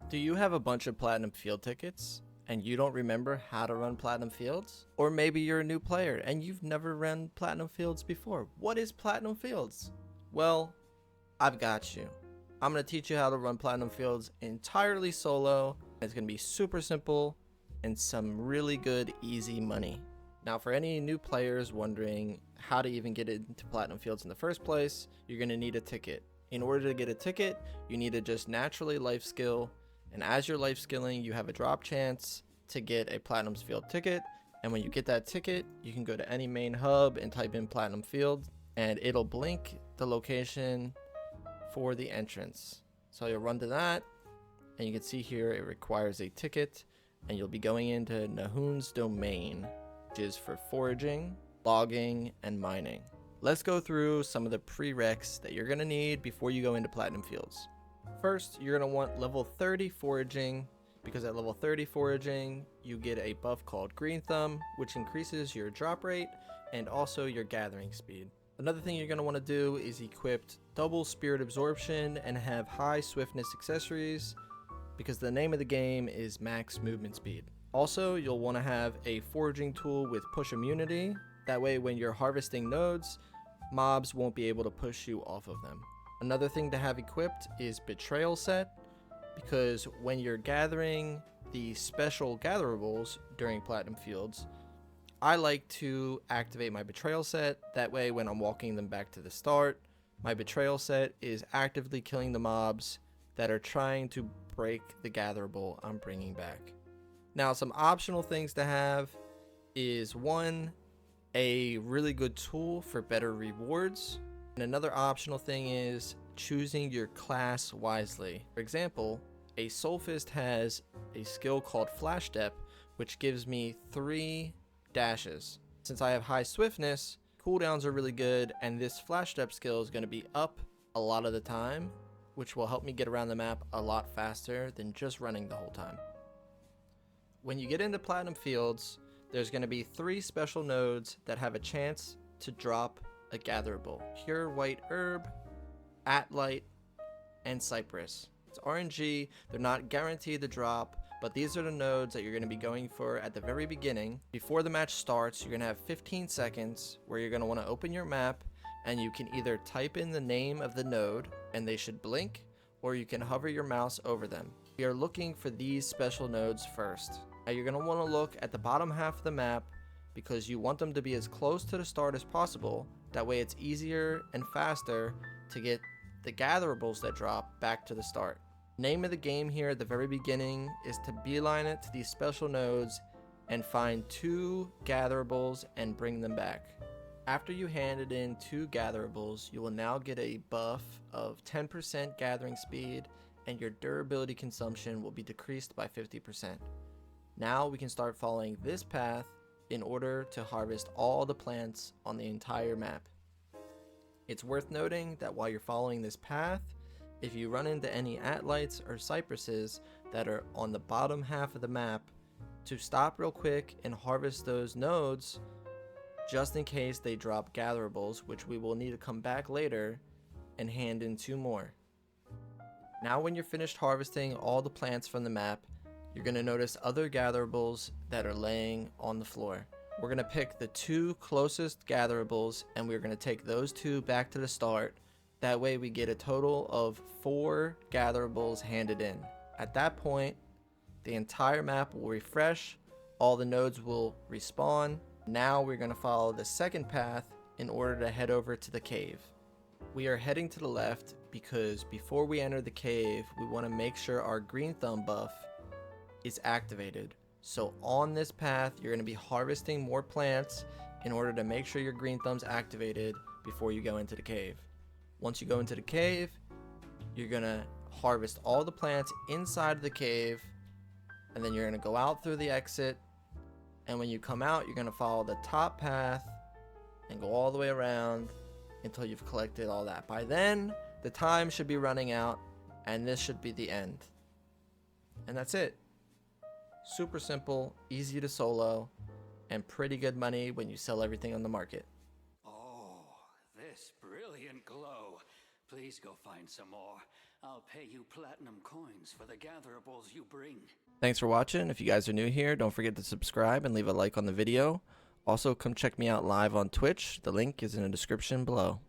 Do you have a bunch of platinum field tickets and you don't remember how to run platinum fields? Or maybe you're a new player and you've never run platinum fields before. What is platinum fields? Well, I've got you. I'm going to teach you how to run platinum fields entirely solo. It's going to be super simple and some really good easy money. Now, for any new players wondering how to even get into platinum fields in the first place, you're going to need a ticket. In order to get a ticket, you need to just naturally life skill, and as you're life skilling, you have a drop chance to get a platinum field ticket. And when you get that ticket, you can go to any main hub and type in platinum field, and it'll blink the location for the entrance. So you'll run to that, and you can see here it requires a ticket, and you'll be going into Nahun's domain, which is for foraging, logging, and mining. Let's go through some of the prereqs that you're going to need before you go into platinum fields. First, you're going to want level 30 foraging, because at level 30 foraging, you get a buff called Green Thumb, which increases your drop rate and also your gathering speed. Another thing you're going to want to do is equip double spirit absorption and have high swiftness accessories, because the name of the game is max movement speed. Also, you'll want to have a foraging tool with push immunity. That way, when you're harvesting nodes, mobs won't be able to push you off of them. Another thing to have equipped is Betrayal Set, because when you're gathering the special gatherables during Platinum Fields, I like to activate my Betrayal Set. That way, when I'm walking them back to the start, my Betrayal Set is actively killing the mobs that are trying to break the gatherable I'm bringing back. Now, some optional things to have is one, a really good tool for better rewards. And another optional thing is choosing your class wisely. For example, a Soulfist has a skill called Flash Step, which gives me 3 dashes. Since I have high swiftness, cooldowns are really good, and this Flash Step skill is going to be up a lot of the time, which will help me get around the map a lot faster than just running the whole time. When you get into Platinum Fields, there's going to be 3 special nodes that have a chance to drop a gatherable: Pure White Herb, Atlight, and Cypress. It's RNG, they're not guaranteed to drop, but these are the nodes that you're going to be going for at the very beginning. Before the match starts, you're going to have 15 seconds where you're going to want to open your map, and you can either type in the name of the node, and they should blink, or you can hover your mouse over them. We are looking for these special nodes first. Now you're going to want to look at the bottom half of the map, because you want them to be as close to the start as possible. That way it's easier and faster to get the gatherables that drop back to the start. Name of the game here at the very beginning is to beeline it to these special nodes and find 2 gatherables and bring them back. After you handed in 2 gatherables, you will now get a buff of 10% gathering speed, and your durability consumption will be decreased by 50%. Now we can start following this path in order to harvest all the plants on the entire map. It's worth noting that while you're following this path, if you run into any Atlights or Cypresses that are on the bottom half of the map, to stop real quick and harvest those nodes, just in case they drop gatherables, which we will need to come back later and hand in 2 more. Now when you're finished harvesting all the plants from the map, you're going to notice other gatherables that are laying on the floor. We're going to pick the 2 closest gatherables, and we're going to take those 2 back to the start. That way we get a total of 4 gatherables handed in. At that point, the entire map will refresh, all the nodes will respawn. Now we're going to follow the second path in order to head over to the cave. We are heading to the left because before we enter the cave, we want to make sure our Green Thumb buff is activated. So on this path, you're going to be harvesting more plants in order to make sure your Green Thumb's activated before you go into the cave. Once you go into the cave, you're going to harvest all the plants inside of the cave, and then you're going to go out through the exit, and when you come out, you're going to follow the top path and go all the way around until you've collected all that. By then, the time should be running out, and this should be the end. And that's it. Super simple, easy to solo, and pretty good money when you sell everything on the market. Oh, this brilliant glow. Please go find some more. I'll pay you platinum coins for the gatherables you bring. Thanks for watching. If you guys are new here, don't forget to subscribe and leave a like on the video. Also, come check me out live on Twitch. The link is in the description below.